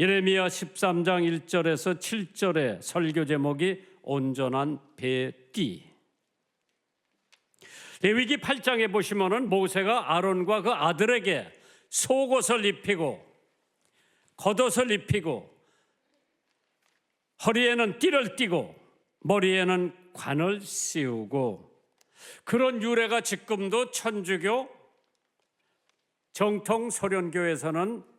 예레미야 13장 1절에서 7절의 설교 제목이 온전한 배띠. 레위기 8장에 보시면은 모세가 아론과 그 아들에게 속옷을 입히고 겉옷을 입히고 허리에는 띠를 띠고 머리에는 관을 씌우고, 그런 유래가 지금도 천주교 정통 소련교에서는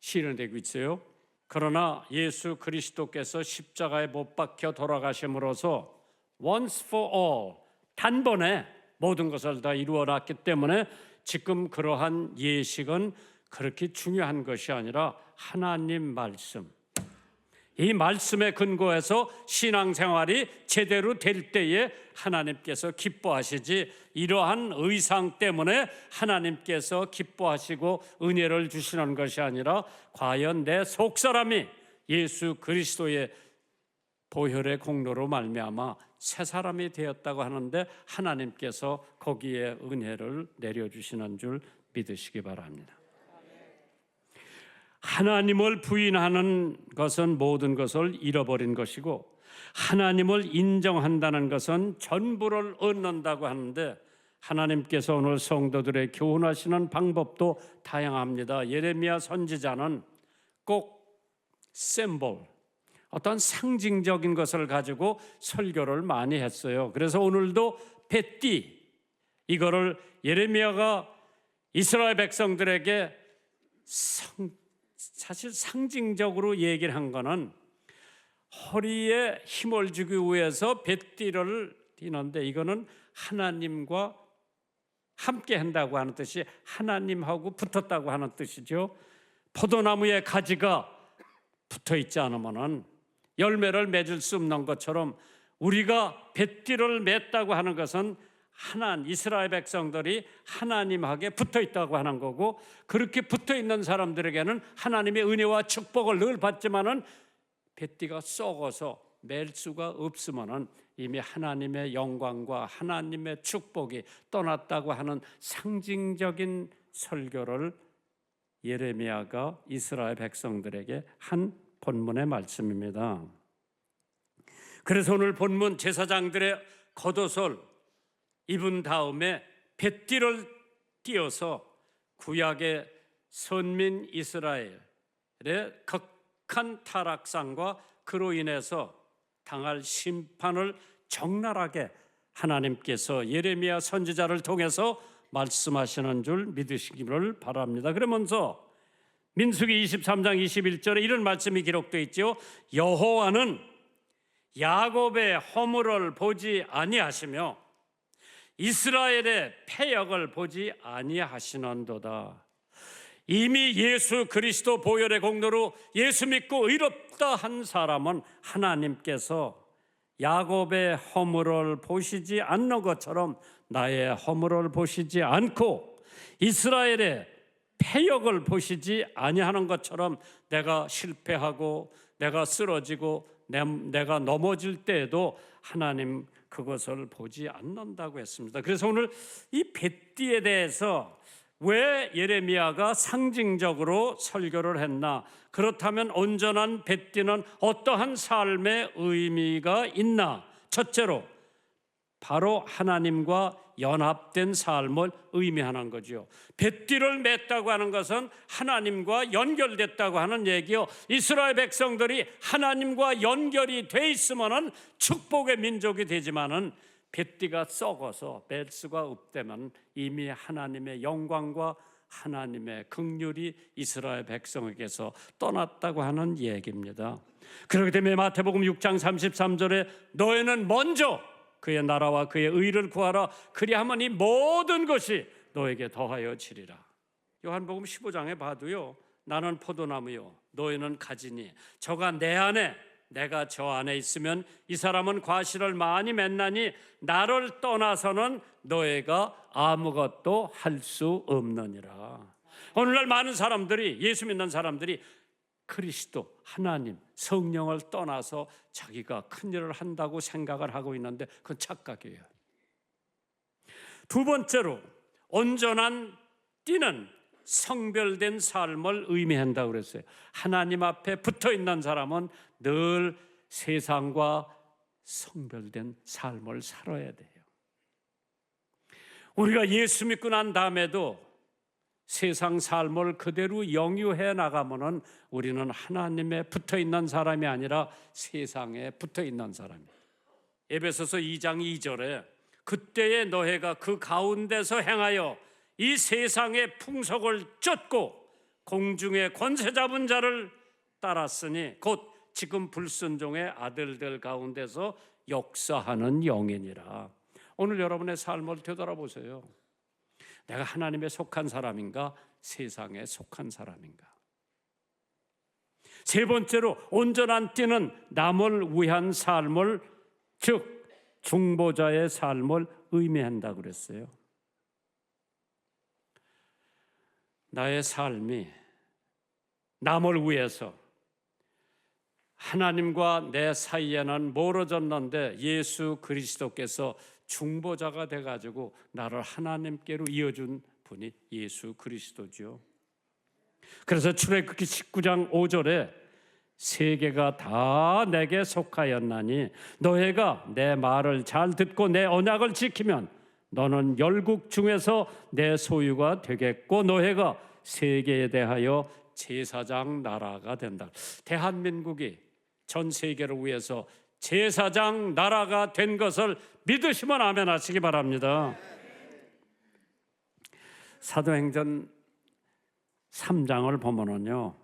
실현되고 있어요. 그러나 예수 그리스도께서 십자가에 못 박혀 돌아가심으로써 once for all, 단번에 모든 것을 다 이루어놨기 때문에 지금 그러한 예식은 그렇게 중요한 것이 아니라 하나님 말씀, 이 말씀에 근거해서 신앙생활이 제대로 될 때에 하나님께서 기뻐하시지, 이러한 의상 때문에 하나님께서 기뻐하시고 은혜를 주시는 것이 아니라 과연 내 속사람이 예수 그리스도의 보혈의 공로로 말미암아 새 사람이 되었다고 하는데 하나님께서 거기에 은혜를 내려주시는 줄 믿으시기 바랍니다. 하나님을 부인하는 것은 모든 것을 잃어버린 것이고, 하나님을 인정한다는 것은 전부를 얻는다고 하는데, 하나님께서 오늘 성도들의 교훈하시는 방법도 다양합니다. 예레미야 선지자는 꼭 셈볼, 어떤 상징적인 것을 가지고 설교를 많이 했어요. 그래서 오늘도 뱃띠, 이거를 예레미야가 이스라엘 백성들에게 사실 상징적으로 얘기를 한 거는 허리에 힘을 주기 위해서 뱃띠를 띠는데, 이거는 하나님과 함께 한다고 하는 뜻이 하나님하고 붙었다고 하는 뜻이죠. 포도나무에 가지가 붙어 있지 않으면 열매를 맺을 수 없는 것처럼 우리가 뱃띠를 맺다고 하는 것은 이스라엘 백성들이 하나님에게 붙어 있다고 하는 거고, 그렇게 붙어 있는 사람들에게는 하나님의 은혜와 축복을 늘 받지만은 뱃띠가 썩어서 맬 수가 없으면은 이미 하나님의 영광과 하나님의 축복이 떠났다고 하는 상징적인 설교를 예레미야가 이스라엘 백성들에게 한 본문의 말씀입니다. 그래서 오늘 본문 제사장들의 겉옷을 입은 다음에 뱃띠를 띄어서 구약의 선민 이스라엘의 극한 타락상과 그로 인해서 당할 심판을 적나라하게 하나님께서 예레미야 선지자를 통해서 말씀하시는 줄 믿으시기를 바랍니다. 그러면서 민수기 23장 21절에 이런 말씀이 기록되어 있죠. 여호와는 야곱의 허물을 보지 아니하시며 이스라엘의 패역을 보지 아니하시는도다. 이미 예수 그리스도 보혈의 공로로 예수 믿고 의롭다 한 사람은 하나님께서 야곱의 허물을 보시지 않는 것처럼 나의 허물을 보시지 않고 이스라엘의 패역을 보시지 아니하는 것처럼 내가 실패하고 내가 쓰러지고 내가 넘어질 때에도 하나님 그것을 보지 않는다고 했습니다. 그래서 오늘 이 뱃띠에 대해서 왜 예레미야가 상징적으로 설교를 했나? 그렇다면 온전한 뱃띠는 어떠한 삶의 의미가 있나? 첫째로 바로 하나님과 연합된 삶을 의미하는 거죠. 뱃띠를 맸다고 하는 것은 하나님과 연결됐다고 하는 얘기요. 이스라엘 백성들이 하나님과 연결이 돼 있으면은 축복의 민족이 되지만은 뱃띠가 썩어서 맬 수가 없다면 이미 하나님의 영광과 하나님의 긍휼이 이스라엘 백성에게서 떠났다고 하는 얘기입니다. 그렇기 때문에 마태복음 6장 33절에 너희는 먼저 그의 나라와 그의 의를 구하라. 그리하면 이 모든 것이 너에게 더하여 지리라. 요한복음 15장에 봐도요, 나는 포도나무요 너희는 가지니 저가 내 안에 내가 저 안에 있으면 이 사람은 과실을 많이 맺나니 나를 떠나서는 너희가 아무것도 할 수 없느니라. 오늘날 많은 사람들이, 예수 믿는 사람들이 그리스도, 하나님, 성령을 떠나서 자기가 큰 일을 한다고 생각을 하고 있는데 그건 착각이에요. 두 번째로 온전한 띠는 성별된 삶을 의미한다고 그랬어요. 하나님 앞에 붙어 있는 사람은 늘 세상과 성별된 삶을 살아야 돼요. 우리가 예수 믿고 난 다음에도 세상 삶을 그대로 영유해 나가면은 우리는 하나님에 붙어 있는 사람이 아니라 세상에 붙어 있는 사람이에요. 에베소서 2장 2절에 그때의 너희가 그 가운데서 행하여 이 세상의 풍속을 쫓고 공중의 권세 잡은 자를 따랐으니 곧 지금 불순종의 아들들 가운데서 역사하는 영이니라. 오늘 여러분의 삶을 되돌아보세요. 내가 하나님에 속한 사람인가? 세상에 속한 사람인가? 세 번째로 온전한 띠는 남을 위한 삶을, 즉 중보자의 삶을 의미한다고 그랬어요. 나의 삶이 남을 위해서, 하나님과 내 사이에는 멀어졌는데 예수 그리스도께서 중보자가 돼가지고 나를 하나님께로 이어준 분이 예수 그리스도죠. 그래서 출애굽기 19장 5절에 세계가 다 내게 속하였나니 너희가 내 말을 잘 듣고 내 언약을 지키면 너는 열국 중에서 내 소유가 되겠고 너희가 세계에 대하여 제사장 나라가 된다. 대한민국이 전 세계를 위해서 제사장 나라가 된 것을 믿으시면 아멘 하시기 바랍니다. 사도행전 3장을 보면은요,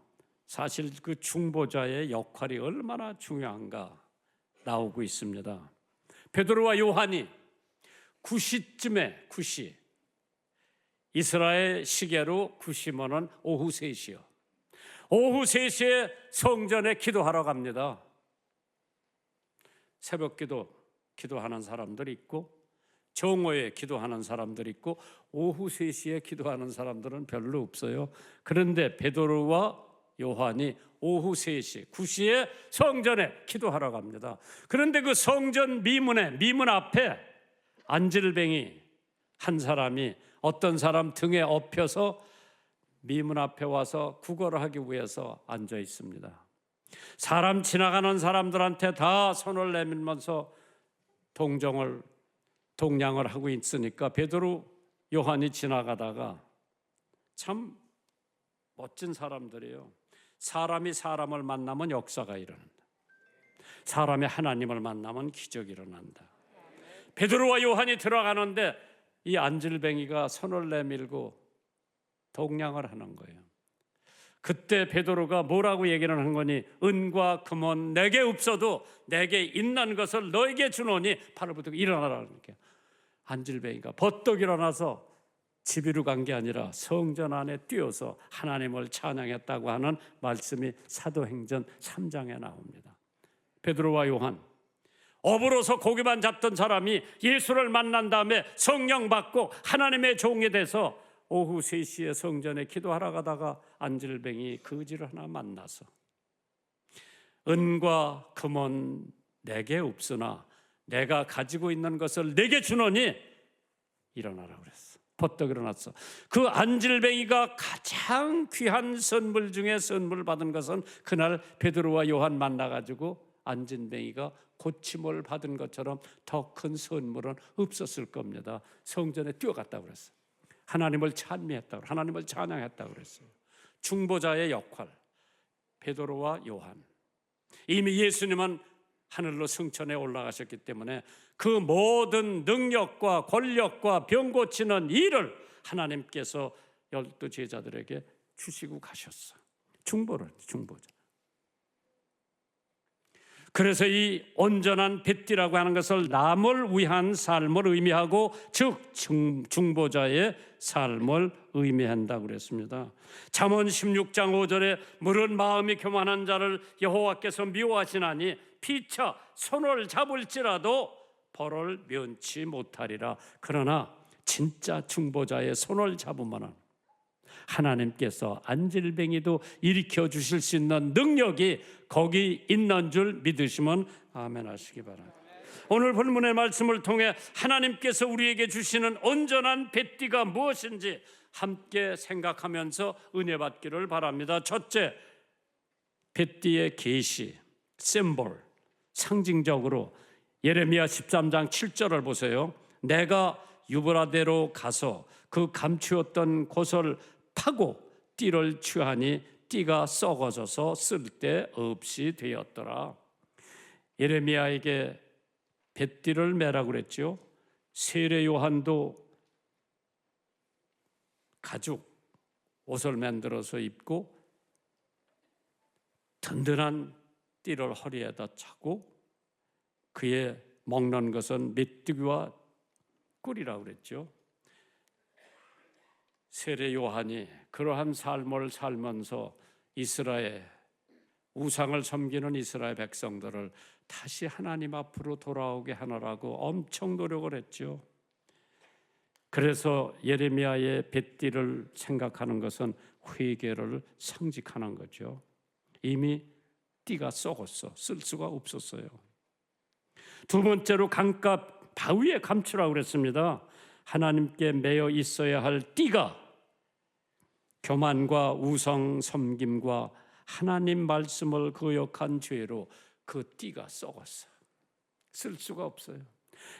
사실 그 중보자의 역할이 얼마나 중요한가 나오고 있습니다. 베드로와 요한이 9시쯤에, 9시 이스라엘 시계로 9시면은 오후 3시요. 오후 3시에 성전에 기도하러 갑니다. 새벽 기도하는 사람들이 있고 정오에 기도하는 사람들이 있고 오후 3시에 기도하는 사람들은 별로 없어요. 그런데 베드로와 요한이 오후 3시, 9시에 성전에 기도하러 갑니다. 그런데 그 성전 미문 앞에 안질뱅이 한 사람이 어떤 사람 등에 엎혀서 미문 앞에 와서 구걸을 하기 위해서 앉아 있습니다. 사람 지나가는 사람들한테 다 손을 내밀면서 동냥을 하고 있으니까 베드로, 요한이 지나가다가 참 멋진 사람들이에요. 사람이 사람을 만나면 역사가 일어난다. 사람이 하나님을 만나면 기적이 일어난다. 베드로와 요한이 들어가는데 이 안질뱅이가 손을 내밀고 동냥을 하는 거예요. 그때 베드로가 뭐라고 얘기를 하는 거니? 은과 금은 내게 없어도 내게 있는 것을 너에게 주노니 팔을 붙들고 일어나라. 그러니까 안질뱅이가 버떡 일어나서 집으로 간 게 아니라 성전 안에 뛰어서 하나님을 찬양했다고 하는 말씀이 사도행전 3장에 나옵니다. 베드로와 요한, 업으로서 고기만 잡던 사람이 예수를 만난 다음에 성령 받고 하나님의 종이 돼서 오후 3시에 성전에 기도하러 가다가 안질뱅이 거지를 하나 만나서 은과 금은 내게 없으나 내가 가지고 있는 것을 내게 주노니 일어나라 그랬어. 버떡 일어났어. 그 안질뱅이가 가장 귀한 선물 중에 선물 받은 것은 그날 베드로와 요한 만나가지고 안질뱅이가 고침을 받은 것처럼 더 큰 선물은 없었을 겁니다. 성전에 뛰어갔다고 그랬어요. 하나님을 찬미했다고, 하나님을 찬양했다고 그랬어요. 중보자의 역할, 베드로와 요한. 이미 예수님은 하늘로 승천에 올라가셨기 때문에 그 모든 능력과 권력과 병 고치는 일을 하나님께서 12 제자들에게 주시고 가셨어요. 중보자. 그래서 이 온전한 뱃띠라고 하는 것을 남을 위한 삶을 의미하고, 즉 중보자의 삶을 의미한다고 그랬습니다. 잠언 16장 5절에 물은 마음이 교만한 자를 여호와께서 미워하시나니 피차 손을 잡을지라도 벌을 면치 못하리라. 그러나 진짜 중보자의 손을 잡으면 하나님께서 안질뱅이도 일으켜 주실 수 있는 능력이 거기 있는 줄 믿으시면 아멘 하시기 바랍니다. 오늘 본문의 말씀을 통해 하나님께서 우리에게 주시는 온전한 뱃띠가 무엇인지 함께 생각하면서 은혜 받기를 바랍니다. 첫째, 뱃띠의 계시, 심볼, 상징적으로 예레미야 13장 7절을 보세요. 내가 유브라데로 가서 그 감추었던 곳을 파고 띠를 취하니 띠가 썩어져서 쓸데없이 되었더라. 예레미야에게 뱃띠를 매라고 그랬죠. 세례 요한도 가죽 옷을 만들어서 입고 든든한 띠를 허리에다 차고 그의 먹는 것은 메뚜기와 꿀이라고 그랬죠. 세례 요한이 그러한 삶을 살면서 이스라엘 우상을 섬기는 이스라엘 백성들을 다시 하나님 앞으로 돌아오게 하느라고 엄청 노력을 했죠. 그래서 예레미야의 뱃띠를 생각하는 것은 회개를 상징하는 거죠. 이미 띠가 썩었어. 쓸 수가 없었어요. 두 번째로 강가 바위에 감추라고 그랬습니다. 하나님께 매여 있어야 할 띠가 교만과 우상 섬김과 하나님 말씀을 거역한 죄로 그 띠가 썩었어. 쓸 수가 없어요.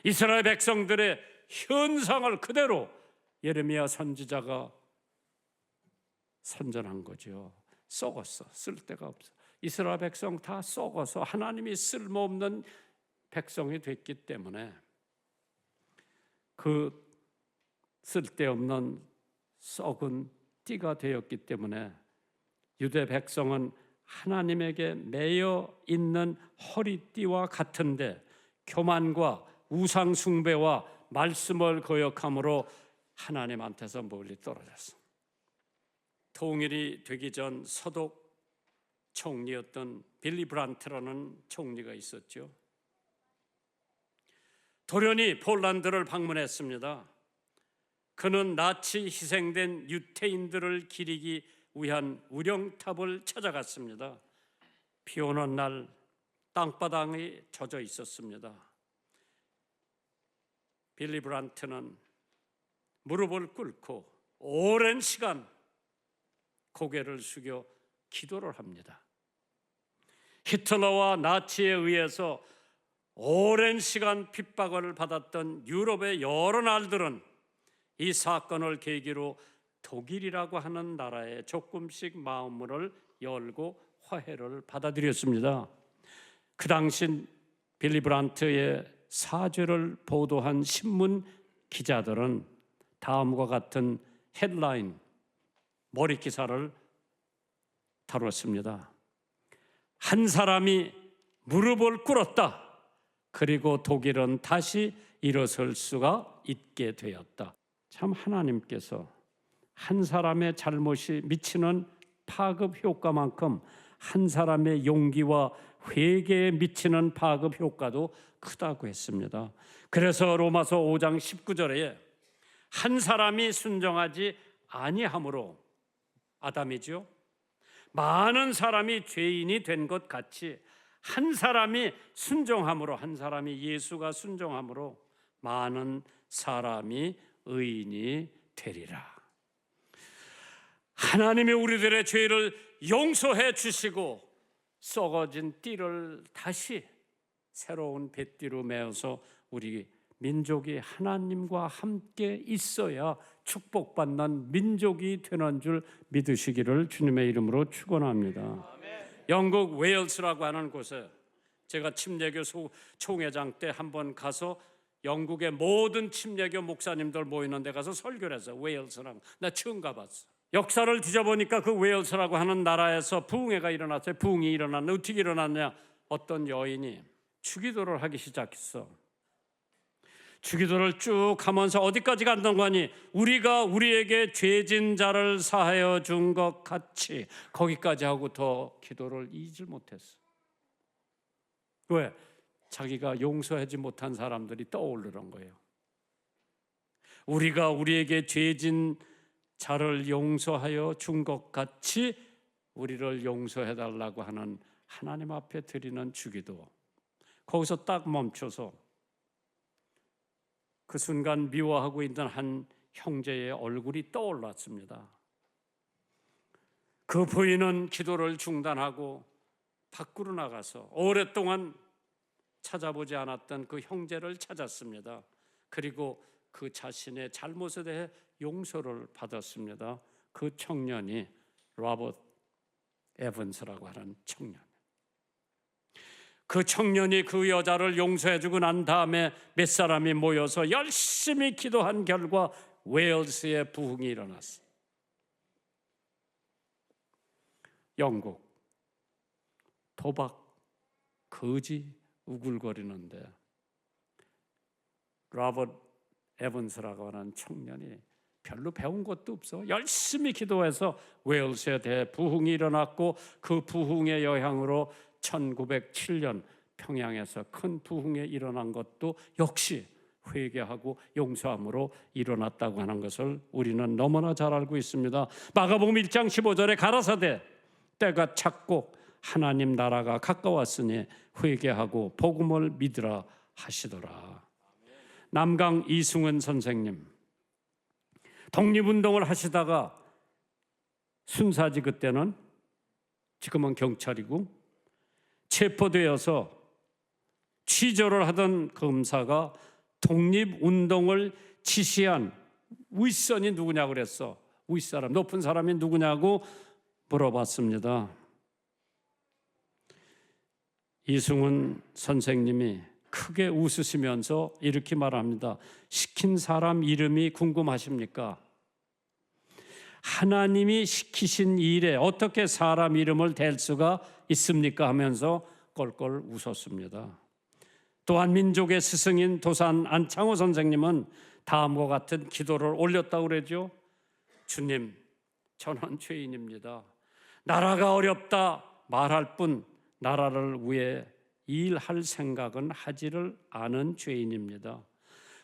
이스라엘 백성들의 현상을 그대로 예레미야 선지자가 선전한 거죠. 썩었어. 쓸 데가 없어. 이스라엘 백성 다 썩어서 하나님이 쓸모없는 백성이 됐기 때문에 그 쓸데없는 썩은 띠가 되었기 때문에 유대 백성은 하나님에게 매여 있는 허리띠와 같은데 교만과 우상 숭배와 말씀을 거역함으로 하나님한테서 멀리 떨어졌어. 통일이 되기 전 서독 총리였던 빌리 브란트라는 총리가 있었죠. 돌연히 폴란드를 방문했습니다. 그는 나치 희생된 유태인들을 기리기 위한 우령탑을 찾아갔습니다. 비 오는 날 땅바닥이 젖어 있었습니다. 빌리 브란트는 무릎을 꿇고 오랜 시간 고개를 숙여 기도를 합니다. 히틀러와 나치에 의해서 오랜 시간 핍박을 받았던 유럽의 여러 나라들은 이 사건을 계기로 독일이라고 하는 나라에 조금씩 마음문을 열고 화해를 받아들였습니다. 그 당시 빌리 브란트의 사죄를 보도한 신문 기자들은 다음과 같은 헤드라인 머리 기사를 다뤘습니다. 한 사람이 무릎을 꿇었다. 그리고 독일은 다시 일어설 수가 있게 되었다. 참 하나님께서 한 사람의 잘못이 미치는 파급 효과만큼 한 사람의 용기와 회개에 미치는 파급 효과도 크다고 했습니다. 그래서 로마서 5장 19절에 한 사람이 순종하지 아니함으로 아담이죠. 많은 사람이 죄인이 된 것 같이 한 사람이 순종함으로 한 사람이 예수가 순종함으로 많은 사람이 의인이 되리라. 하나님이 우리들의 죄를 용서해 주시고 썩어진 띠를 다시 새로운 뱃띠로 메어서 우리 민족이 하나님과 함께 있어야 축복받는 민족이 되는 줄 믿으시기를 주님의 이름으로 축원합니다. 영국 웨일스라고 하는 곳에 제가 침례교 총회장 때 한번 가서 영국의 모든 침례교 목사님들 모이는 데 가서 설교를 했어요. 웨일스라고. 나 처음 가봤어. 역사를 뒤져보니까 그 웨일스라고 하는 나라에서 부흥회가 일어났어요. 부흥이 일어났는데 어떻게 일어났냐. 어떤 여인이 주기도를 하기 시작했어. 주기도를 쭉 하면서 어디까지 간다고 하니 우리가 우리에게 죄진 자를 사하여 준 것 같이 거기까지 하고 더 기도를 이질 못했어. 왜? 자기가 용서하지 못한 사람들이 떠오르는 거예요. 우리가 우리에게 죄진 자를 용서하여 준 것 같이 우리를 용서해달라고 하는 하나님 앞에 드리는 주기도. 거기서 딱 멈춰서 그 순간 미워하고 있던 한 형제의 얼굴이 떠올랐습니다. 그 부인은 기도를 중단하고 밖으로 나가서 오랫동안 찾아보지 않았던 그 형제를 찾았습니다. 그리고 그 자신의 잘못에 대해 용서를 받았습니다. 그 청년이 로버트 에번스라고 하는 청년. 그 청년이 그 여자를 용서해주고 난 다음에 몇 사람이 모여서 열심히 기도한 결과 웨일스의 부흥이 일어났어요. 영국, 도박, 거지 우글거리는데 로버트 에번스라고 하는 청년이 별로 배운 것도 없어 열심히 기도해서 웨일스에 대해 부흥이 일어났고 그 부흥의 영향으로 1907년 평양에서 큰 부흥이 일어난 것도 역시 회개하고 용서함으로 일어났다고 하는 것을 우리는 너무나 잘 알고 있습니다. 마가복음 1장 15절에 가라사대 때가 찼고 하나님 나라가 가까웠으니 회개하고 복음을 믿으라 하시더라. 남강 이승은 선생님 독립운동을 하시다가 순사지 그때는 지금은 경찰이고 체포되어서 취조를 하던 검사가 독립운동을 지시한 윗선이 누구냐고 그랬어. 윗사람, 높은 사람이 누구냐고 물어봤습니다. 이승훈 선생님이 크게 웃으시면서 이렇게 말합니다. 시킨 사람 이름이 궁금하십니까? 하나님이 시키신 일에 어떻게 사람 이름을 댈 수가 있습니까? 하면서 껄껄 웃었습니다. 또한 민족의 스승인 도산 안창호 선생님은 다음과 같은 기도를 올렸다고 그러죠. 주님, 저는 죄인입니다. 나라가 어렵다 말할 뿐 나라를 위해 일할 생각은 하지를 않은 죄인입니다.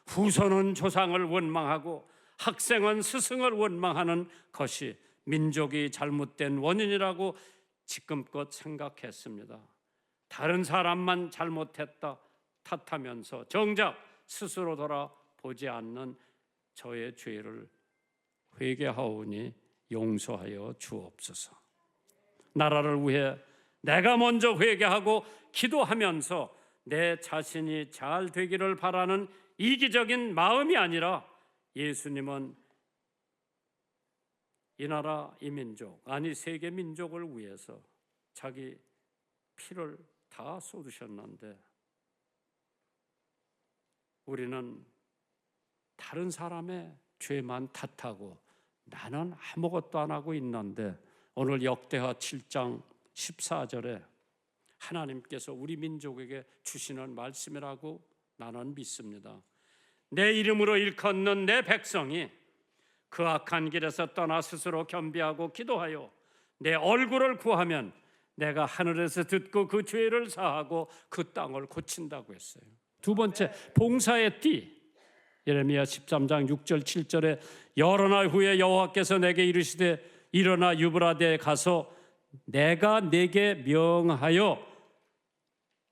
후손은 조상을 원망하고 학생은 스승을 원망하는 것이 민족이 잘못된 원인이라고 지금껏 생각했습니다. 다른 사람만 잘못했다 탓하면서 정작 스스로 돌아보지 않는 저의 죄를 회개하오니 용서하여 주옵소서. 나라를 위해 내가 먼저 회개하고 기도하면서 내 자신이 잘 되기를 바라는 이기적인 마음이 아니라 예수님은 이 나라 이 민족 아니 세계 민족을 위해서 자기 피를 다 쏟으셨는데 우리는 다른 사람의 죄만 탓하고 나는 아무것도 안 하고 있는데 오늘 역대하 7장 14절에 하나님께서 우리 민족에게 주시는 말씀이라고 나는 믿습니다. 내 이름으로 일컫는 내 백성이 그 악한 길에서 떠나 스스로 겸비하고 기도하여 내 얼굴을 구하면 내가 하늘에서 듣고 그 죄를 사하고 그 땅을 고친다고 했어요. 두 번째, 봉사의 띠. 예레미야 13장 6절 7절에 여러 날 후에 여호와께서 내게 이르시되 일어나 유브라데에 가서 내가 내게 명하여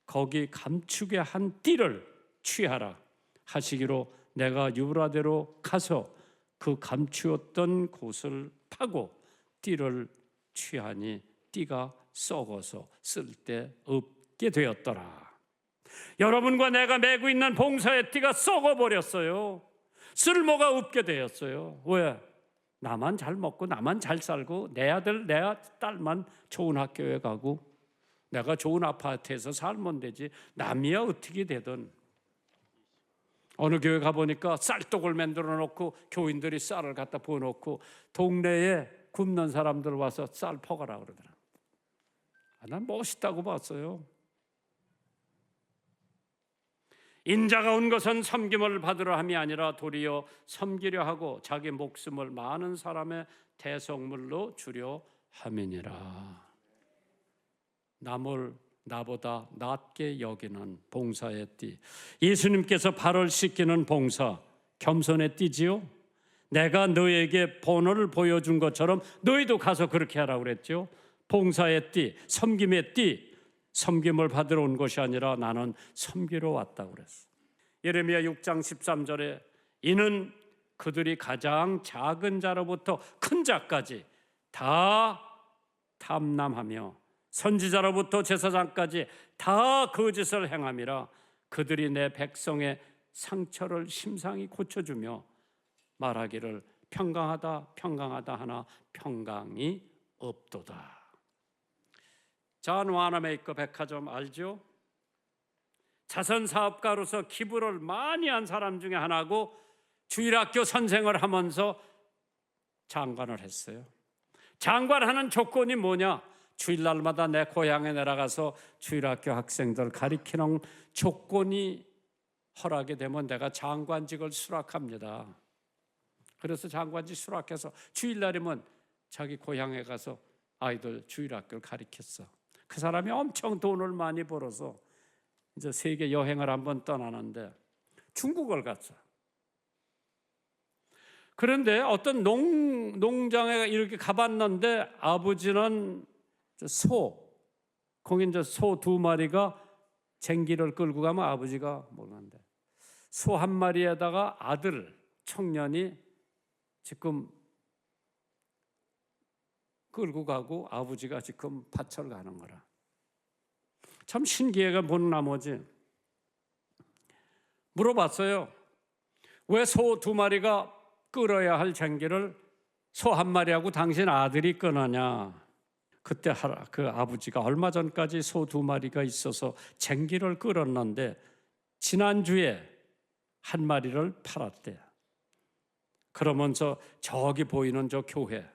거기 감추게 한 띠를 취하라 하시기로 내가 유브라데로 가서 그 감추었던 곳을 파고 띠를 취하니 띠가 썩어서 쓸데없게 되었더라. 여러분과 내가 메고 있는 봉사의 띠가 썩어버렸어요. 쓸모가 없게 되었어요. 왜? 나만 잘 먹고 나만 잘 살고 내 아들 내 딸만 좋은 학교에 가고 내가 좋은 아파트에서 살면 되지 남이야 어떻게 되든. 어느 교회 가보니까 쌀떡을 만들어 놓고 교인들이 쌀을 갖다 부어놓고 동네에 굶는 사람들 와서 쌀 퍼가라 그러더라. 난 멋있다고 봤어요. 인자가 온 것은 섬김을 받으려 함이 아니라 도리어 섬기려 하고 자기 목숨을 많은 사람의 대속물로 주려 함이니라. 남을 나보다 낮게 여기는 봉사의 띠. 예수님께서 발을 씻기는 봉사, 겸손의 띠지요. 내가 너에게 본을 보여준 것처럼 너희도 가서 그렇게 하라고 그랬죠. 봉사의 띠, 섬김의 띠. 섬김을 받으러 온 것이 아니라 나는 섬기러 왔다고 그랬어. 예레미야 6장 13절에 이는 그들이 가장 작은 자로부터 큰 자까지 다 탐람하며 선지자로부터 제사장까지 다 거짓을 행함이라. 그들이 내 백성의 상처를 심상히 고쳐주며 말하기를 평강하다 평강하다 하나 평강이 없도다. 존 와나메이커 백화점 알죠? 자선사업가로서 기부를 많이 한 사람 중에 하나고 주일학교 선생을 하면서 장관을 했어요. 장관하는 조건이 뭐냐? 주일날마다 내 고향에 내려가서 주일학교 학생들 가리키는 조건이 허락이 되면 내가 장관직을 수락합니다. 그래서 장관직 수락해서 주일날이면 자기 고향에 가서 아이들 주일학교를 가리켰어. 그 사람이 엄청 돈을 많이 벌어서 이제 세계 여행을 한번 떠나는데 중국을 갔어. 그런데 어떤 농장에 이렇게 가봤는데 아버지는 거기 이제 소 2마리가 쟁기를 끌고 가면 아버지가 먹는데 소 1마리에다가 아들 청년이 지금 끌고 가고 아버지가 지금 밭을 가는 거라. 참 신기해가 본 나머지 물어봤어요. 왜 소 2마리가 끌어야 할 쟁기를 소 1마리하고 당신 아들이 끊느냐? 그때 그 아버지가 얼마 전까지 소 2마리가 있어서 쟁기를 끌었는데 지난주에 1마리를 팔았대. 그러면서 저기 보이는 저 교회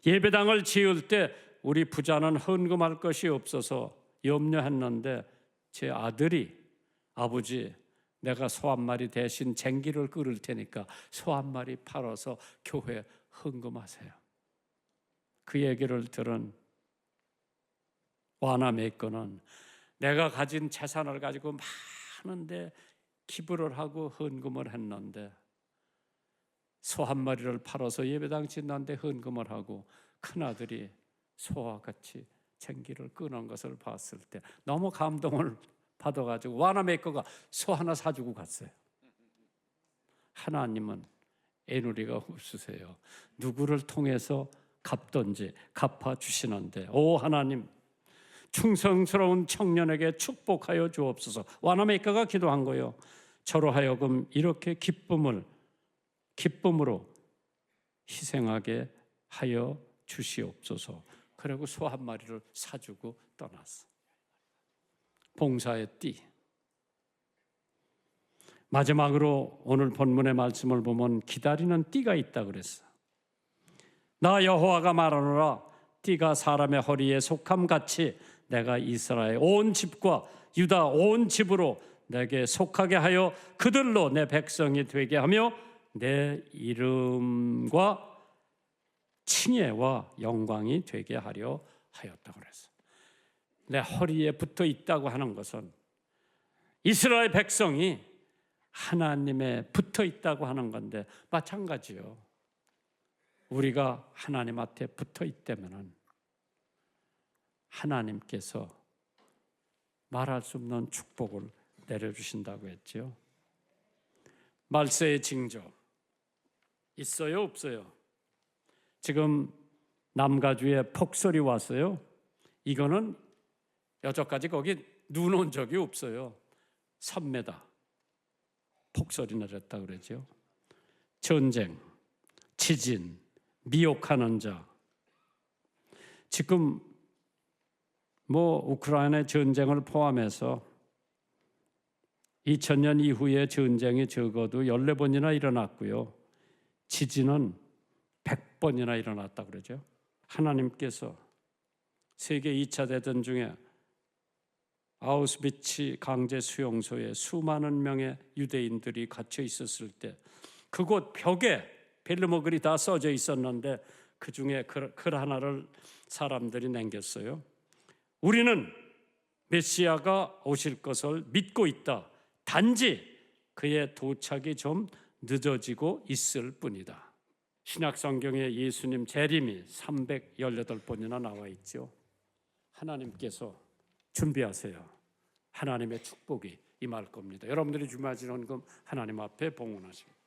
예배당을 지을 때 우리 부자는 헌금할 것이 없어서 염려했는데 제 아들이 아버지 내가 소 1마리 대신 쟁기를 끌을 테니까 소 1마리 팔아서 교회 헌금하세요. 그 얘기를 들은 와나메이커는 내가 가진 재산을 가지고 많은데 기부를 하고 헌금을 했는데 소 1마리를 팔아서 예배당 짓는데 헌금을 하고 큰아들이 소와 같이 쟁기를 끄는 것을 봤을 때 너무 감동을 받아가지고 와나메이커가 소 하나 사주고 갔어요. 하나님은 애누리가 없으세요. 누구를 통해서 갚든지 갚아주시는데 오 하나님 충성스러운 청년에게 축복하여 주옵소서. 와나메이커가 기도한 거예요. 저로 하여금 이렇게 기쁨으로 희생하게 하여 주시옵소서. 그리고 소 1마리를 사주고 떠났어. 봉사의 띠. 마지막으로 오늘 본문의 말씀을 보면 기다리는 띠가 있다 그랬어. 나 여호와가 말하노라 띠가 사람의 허리에 속함 같이 내가 이스라엘 온 집과 유다 온 집으로 내게 속하게 하여 그들로 내 백성이 되게 하며 내 이름과 칭예와 영광이 되게 하려 하였다고 그랬어. 내 허리에 붙어 있다고 하는 것은 이스라엘 백성이 하나님에 붙어 있다고 하는 건데 마찬가지요. 우리가 하나님한테 붙어 있다면 하나님께서 말할 수 없는 축복을 내려주신다고 했죠. 말세의 징조 있어요 없어요? 지금 남가주에 폭설이 왔어요. 이거는 여태까지 거기 눈 온 적이 없어요. 3m 폭설이 내렸다 그러죠. 전쟁, 지진, 미혹하는 자. 지금 우크라이나 전쟁을 포함해서 2000년 이후에 전쟁이 적어도 14번이나 일어났고요. 지진은 100번이나 일어났다 그러죠. 하나님께서 세계 2차 대전 중에 아우슈비츠 강제 수용소에 수많은 명의 유대인들이 갇혀 있었을 때 그곳 벽에 벨르모글이 다 써져 있었는데 그 중에 글 하나를 사람들이 남겼어요. 우리는 메시아가 오실 것을 믿고 있다. 단지 그의 도착이 좀 늦어지고 있을 뿐이다. 신약성경에 예수님 재림이 318번이나 나와 있죠. 하나님께서 준비하세요. 하나님의 축복이 임할 겁니다. 여러분들이 준비하신 헌금 하나님 앞에 봉헌하십니다.